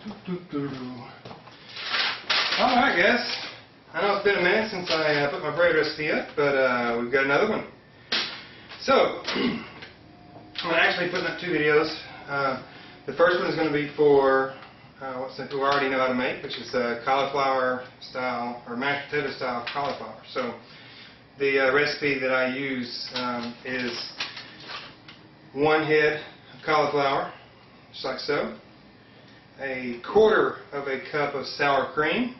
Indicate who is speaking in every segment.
Speaker 1: Alright guys, I know it's been a minute since I put my bread recipe up, but we've got another one. So, I'm actually putting up two videos. The first one is going to be for who already know how to make, which is cauliflower style, or mashed potato style cauliflower. So, the recipe that I use is 1 head of cauliflower, just like so, 1/4 of a cup of sour cream,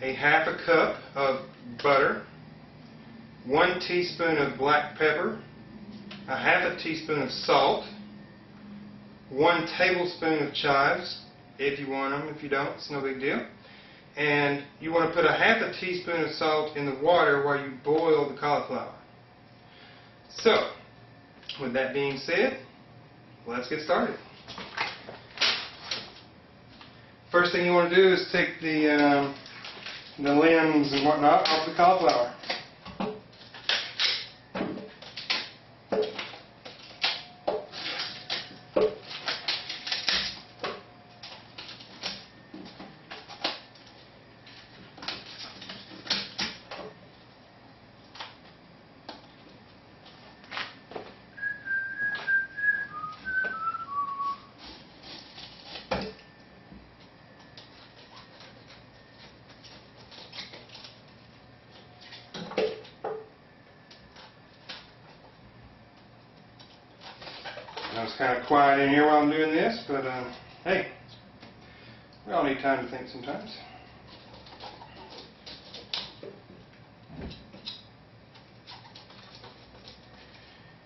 Speaker 1: 1/2 cup of butter, 1 teaspoon of black pepper, 1/2 teaspoon of salt, 1 tablespoon of chives, if you want them. If you don't, it's no big deal. And you want to put 1/2 teaspoon of salt in the water while you boil the cauliflower. So, with that being said, let's get started. First thing you want to do is take the limbs and whatnot off the cauliflower. It's kind of quiet in here while I'm doing this, but hey, we all need time to think sometimes.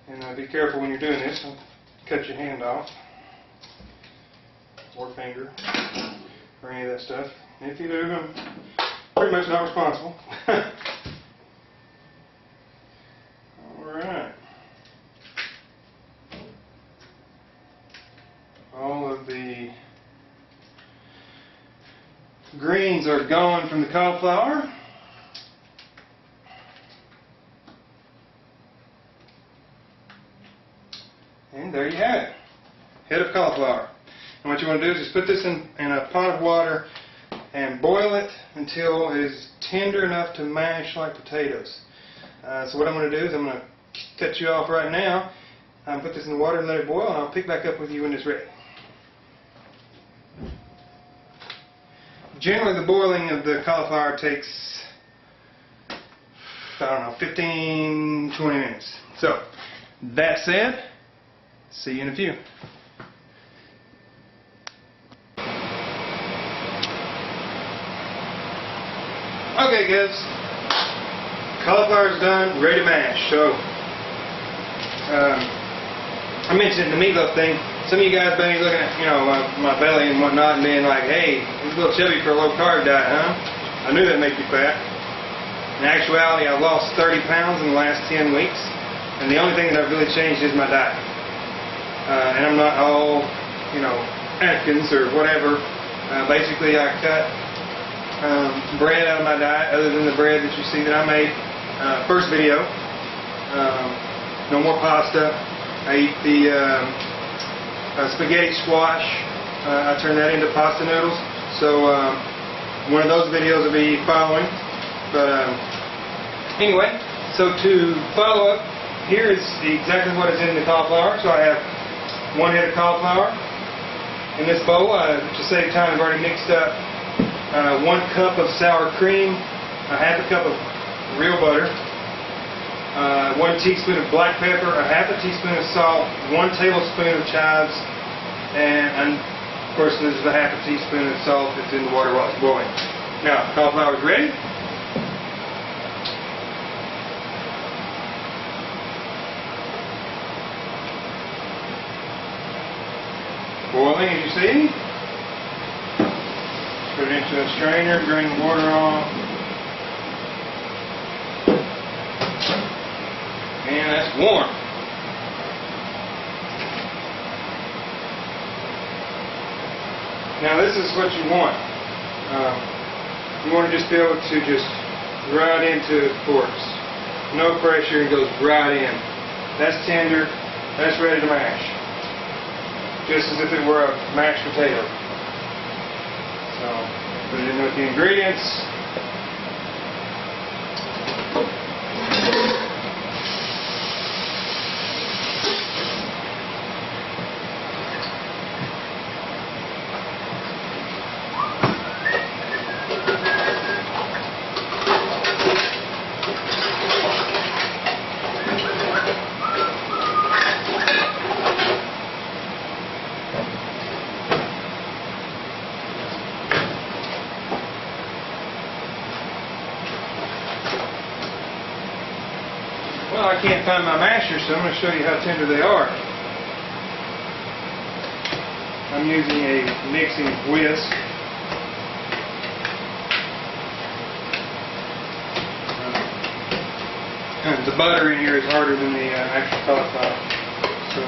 Speaker 1: And be careful when you're doing this, don't cut your hand off, or finger, or any of that stuff. And if you do, I'm pretty much not responsible. Alright. All of the greens are gone from the cauliflower. And there you have it. Head of cauliflower. And what you want to do is just put this in a pot of water and boil it until it is tender enough to mash like potatoes. So what I'm going to do is I'm going to cut you off right now. Put this in the water and let it boil, and I'll pick back up with you when it's ready. Generally, the boiling of the cauliflower takes, I don't know, 15, 20 minutes. So, that said, see you in a few. Okay guys, cauliflower's done, ready to mash. So, I mentioned the meatloaf thing. Some of you guys may be looking at, my belly and whatnot and being like, hey, he's a little chubby for a low-carb diet, huh? I knew that'd make you fat. In actuality, I've lost 30 pounds in the last 10 weeks, and the only thing that I've really changed is my diet. And I'm not all, Atkins or whatever. Basically, I cut bread out of my diet, other than the bread that you see that I made first video. No more pasta. I eat the spaghetti squash. I turn that into pasta noodles. So one of those videos will be following. But anyway, so to follow up, here is exactly what is in the cauliflower. So I have 1 head of cauliflower. In this bowl, to save time, I've already mixed up 1 cup of sour cream, 1/2 cup of real butter, 1 teaspoon of black pepper, 1/2 teaspoon of salt, 1 tablespoon of chives, and of course this is 1/2 teaspoon of salt that's in the water while it's boiling. Now, cauliflower is ready. Boiling, as you see. Put it into a strainer, drain the water off. And that's warm. Now this is what you want. You want to just be able to just right into forks. No pressure, it goes right in. That's tender, that's ready to mash. Just as if it were a mashed potato. So put it in with the ingredients. Well, I can't find my mashers, so I'm going to show you how tender they are. I'm using a mixing whisk. The butter in here is harder than the actual cauliflower. So,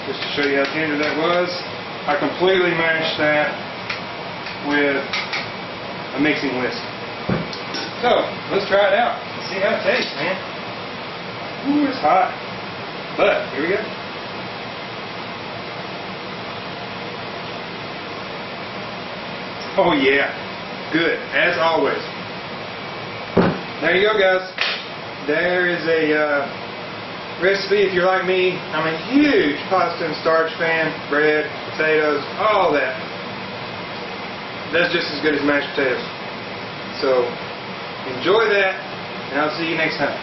Speaker 1: just to show you how tender that was, I completely mashed that with a mixing whisk. So, let's try it out and see how it tastes, man. Ooh, it's hot. But, here we go. Oh yeah, good, as always. There you go, guys. There is a recipe. If you're like me, I'm a huge pasta and starch fan. Bread, potatoes, all that. That's just as good as mashed potatoes. So enjoy that, and I'll see you next time.